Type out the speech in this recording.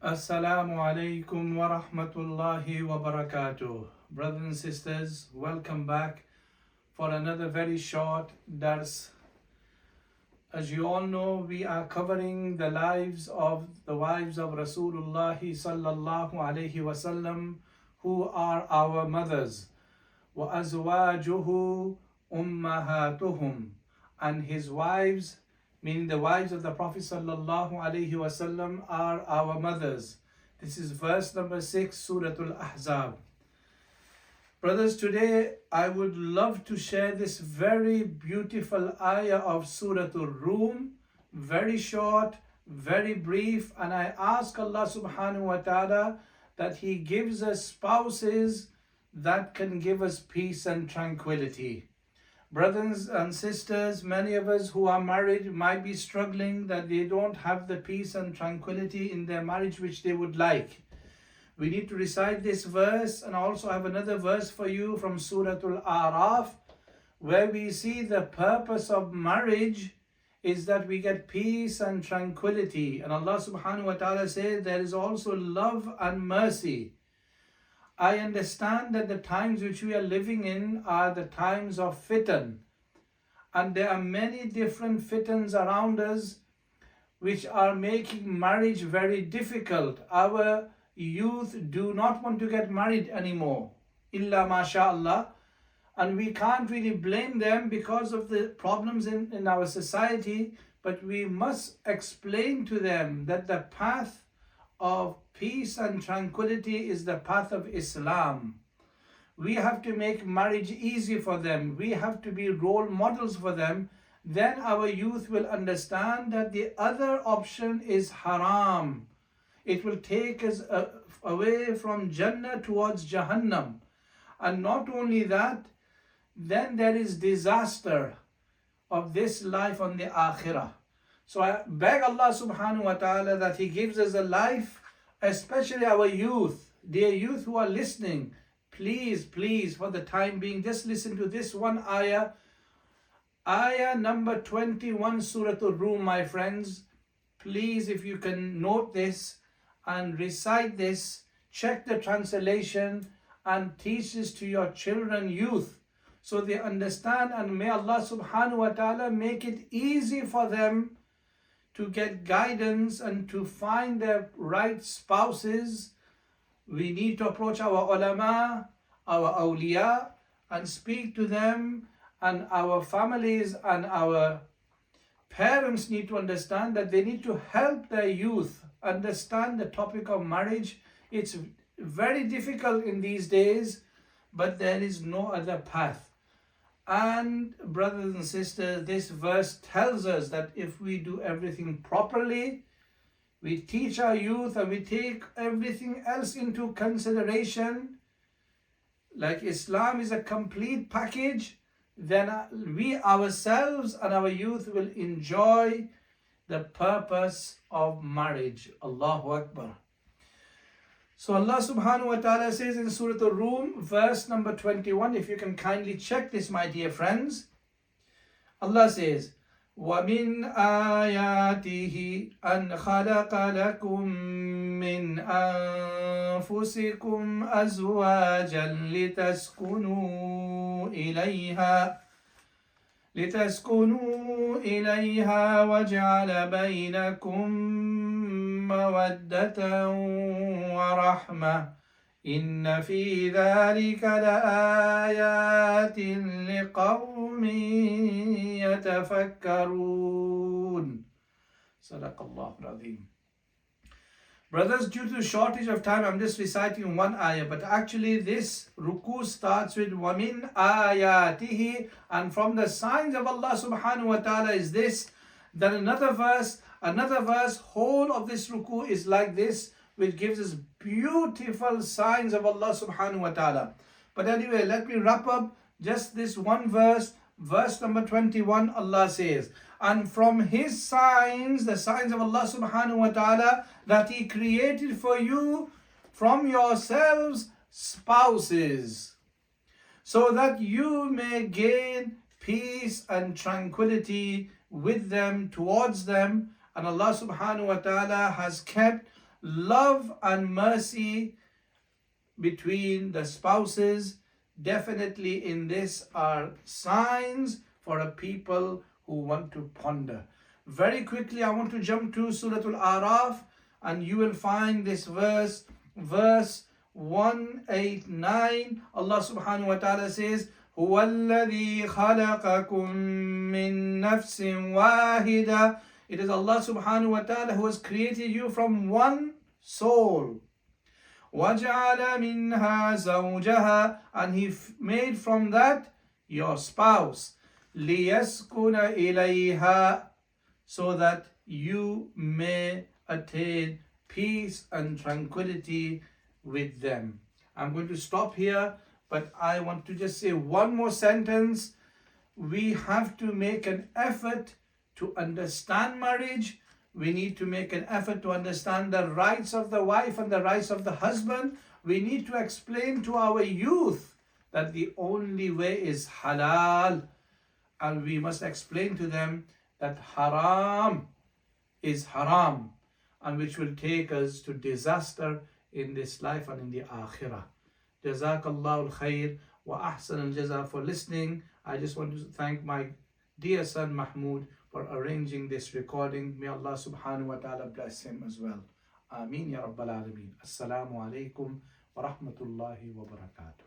Assalamu alaikum wa rahmatullahi wa barakatuh. Brothers and sisters, welcome back for another very short dars. As you all know, we are covering the lives of the wives of Rasulullah sallallahu alaihi wasallam, who are our mothers. Wa azwajuhu ummahatuhum, and his wives, meaning the wives of the Prophet sallallahu alaihi wasallam, are our mothers. This is verse number 6, Suratul Ahzab. Brothers, today I would love to share this very beautiful ayah of Suratul Rum, very short, very brief, and I ask Allah subhanahu wa ta'ala that He gives us spouses that can give us peace and tranquility. Brothers and sisters, many of us who are married might be struggling that they don't have the peace and tranquility in their marriage which they would like. We need to recite this verse, and also have another verse for you from Suratul Araf, where we see the purpose of marriage is that we get peace and tranquility. And Allah subhanahu wa ta'ala says there is also love and mercy. I understand that the times which we are living in are the times of fitan, and there are many different fitans around us which are making marriage very difficult. Our youth do not want to get married anymore, illa masha'Allah, and we can't really blame them because of the problems in our society, but we must explain to them that the path of peace and tranquility is the path of Islam. We have to make marriage easy for them. We have to be role models for them. Then our youth will understand that the other option is haram. It will take us away from Jannah towards Jahannam. And not only that, then there is disaster of this life on the Akhirah. So I beg Allah subhanahu wa ta'ala that He gives us a life, especially our youth. Dear youth who are listening, please, for the time being, just listen to this one ayah. Ayah number 21, Suratul Rum, my friends. Please, if you can note this and recite this, check the translation and teach this to your children, youth, so they understand, and may Allah subhanahu wa ta'ala make it easy for them to get guidance and to find their right spouses. We need to approach our ulama, our awliya, and speak to them, and our families and our parents need to understand that they need to help their youth understand the topic of marriage. It's very difficult in these days, but there is no other path. And brothers and sisters, this verse tells us that if we do everything properly, we teach our youth and we take everything else into consideration, like Islam is a complete package, then we ourselves and our youth will enjoy the purpose of marriage. Allahu Akbar. So Allah subhanahu wa ta'ala says in Surah Al-Rum, verse number 21, if you can kindly check this, my dear friends. Allah says, وَمِنْ آيَاتِهِ أَنْ خَلَقَ لَكُم مِّنْ أَنفُسِكُمْ أَزْوَاجًا لِتَسْكُنُوا إِلَيْهَا وَجَعَلَ بَيْنَكُم مَّوَدَّةً وَرَحْمَةً إِنَّ فِي ذَلِكَ لَآيَاتٍ لِقَوْمٍ يَتَفَكَّرُونَ. صدق الله العظيم. Brothers, due to shortage of time, I'm just reciting one ayah, but actually this ruku starts with وَمِنْ آيَاتِهِ, and from the signs of Allah subhanahu wa ta'ala is this. Then another verse, whole of this ruku is like this, which gives us beautiful signs of Allah subhanahu wa ta'ala. But anyway, let me wrap up just this one verse, verse number 21. Allah says, and from His signs, the signs of Allah subhanahu wa ta'ala, that He created for you from yourselves spouses, so that you may gain peace and tranquility with them, towards them. And Allah subhanahu wa ta'ala has kept love and mercy between the spouses. Definitely in this are signs for a people who want to ponder. Very quickly, I want to jump to Surah Al-Araf, and you will find this verse 189. Allah subhanahu wa ta'ala says, هو الذي خلقكم من نفس واحدة. It is Allah subhanahu wa ta'ala who has created you from one soul. وَجَعَلَ مِنْهَا زَوْجَهَا, and He made from that your spouse. لِيَسْكُنَ إِلَيْهَا, so that you may attain peace and tranquility with them. I'm going to stop here, but I want to just say one more sentence. We have to make an effort to understand marriage. We need to make an effort to understand the rights of the wife and the rights of the husband. We need to explain to our youth that the only way is halal, and we must explain to them that haram is haram, and which will take us to disaster in this life and in the akhirah. Jazakallahu al-khair wa ahsan al-jaza for listening. I just want to thank my dear son Mahmoud for arranging this recording. May Allah subhanahu wa ta'ala bless him as well. Ameen ya Rabbal Alameen. Assalamu alaikum wa rahmatullahi wa barakatuh.